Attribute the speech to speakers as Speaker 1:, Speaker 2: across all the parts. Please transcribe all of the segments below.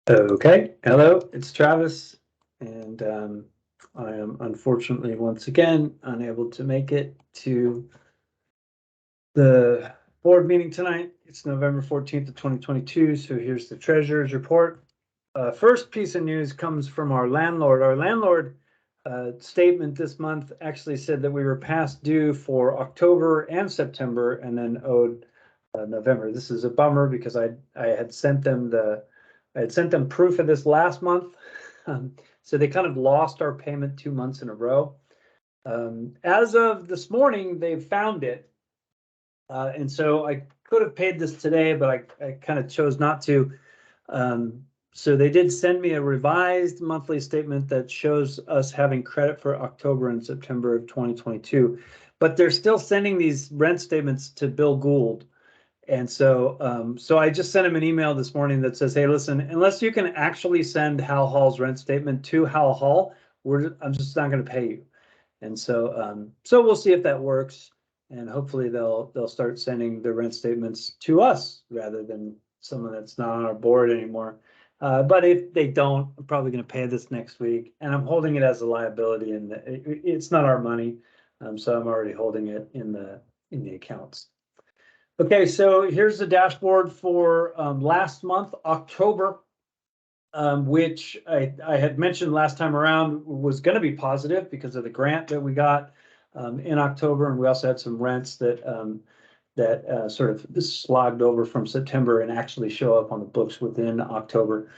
Speaker 1: Okay, hello, it's Travis, and I am unfortunately once again unable to make it to the board meeting tonight. It's November 14th of 2022, so here's the treasurer's report. First piece of news comes from our landlord. Our landlord statement this month actually said that we were past due for October and September and then owed November. This is a bummer because I had sent them proof of this last month. So they kind of lost our payment 2 months in a row. As of this morning, they've found it. And so I could have paid this today, but I kind of chose not to. So they did send me a revised monthly statement that shows us having credit for October and September of 2022. But they're still sending these rent statements to Bill Gould. And so, so I just sent him an email this morning that says, "Hey, listen, unless you can actually send Hal Hall's rent statement to Hal Hall, I'm just not going to pay you." And so, so we'll see if that works, and hopefully they'll start sending the rent statements to us rather than someone that's not on our board anymore. But if they don't, I'm probably going to pay this next week, and I'm holding it as a liability, and it's not our money, so I'm already holding it in the accounts. Okay, so here's the dashboard for last month, October, which I had mentioned last time around was going to be positive because of the grant that we got in October, and we also had some rents that sort of slogged over from September and actually show up on the books within October.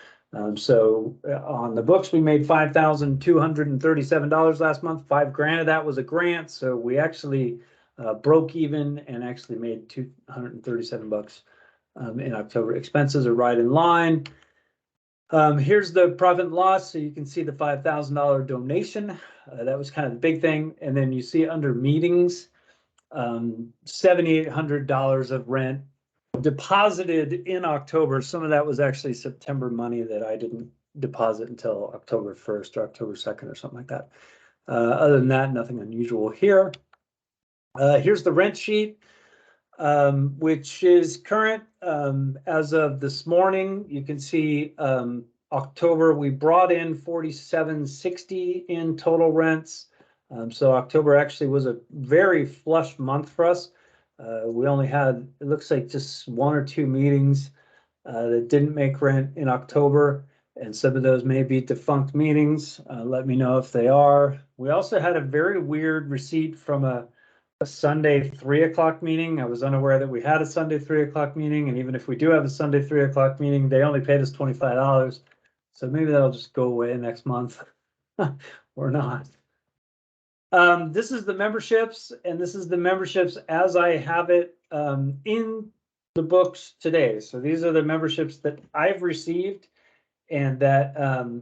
Speaker 1: So on the books, we made $5,237 last month. $5,000 of that was a grant, so we actually broke even and actually made $237 in October. Expenses are right in line. Here's the profit and loss, so you can see the $5,000 donation. That was kind of the big thing, and then you see under meetings, $7,800 of rent deposited in October. Some of that was actually September money that I didn't deposit until October 1st or October 2nd or something like that. Other than that, nothing unusual here. Here's the rent sheet, which is current as of this morning. You can see October, we brought in $4,760 in total rents. So October actually was a very flush month for us. We only had, it looks like, just one or two meetings that didn't make rent in October, and some of those may be defunct meetings. Let me know if they are. We also had a very weird receipt from a Sunday 3 o'clock meeting. I was unaware that we had a Sunday 3 o'clock meeting, and even if we do have a Sunday 3 o'clock meeting, they only paid us $25. So maybe that'll just go away next month or not. This is the memberships, and this is the memberships as I have it in the books today. So these are the memberships that I've received and that are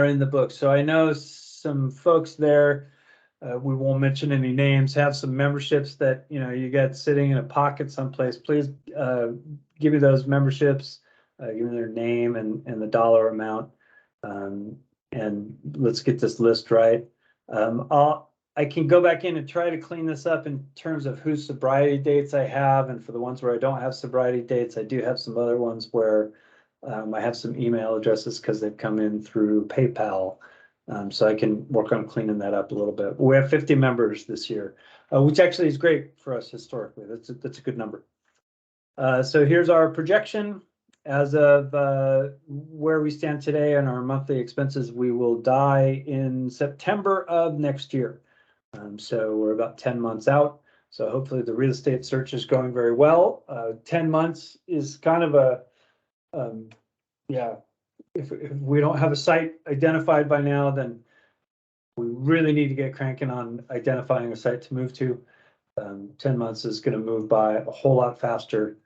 Speaker 1: in the book. So I know some folks there, we won't mention any names, have some memberships that you got sitting in a pocket someplace. Please give me those memberships, give me their name and the dollar amount, and let's get this list right. I can go back in and try to clean this up in terms of whose sobriety dates I have, and for the ones where I don't have sobriety dates, I do have some other ones where I have some email addresses because they've come in through PayPal. So I can work on cleaning that up a little bit. We have 50 members this year, which actually is great for us historically. That's a good number. So here's our projection as of where we stand today on our monthly expenses. We will die in September of next year. So we're about 10 months out. So hopefully the real estate search is going very well. 10 months is kind of a, yeah, if we don't have a site identified by now, then we really need to get cranking on identifying a site to move to. 10 months is going to move by a whole lot faster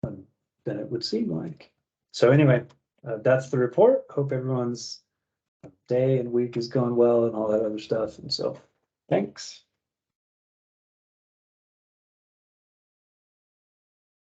Speaker 1: than it would seem like. So anyway, that's the report. Hope everyone's day and week is going well and all that other stuff. And so thanks.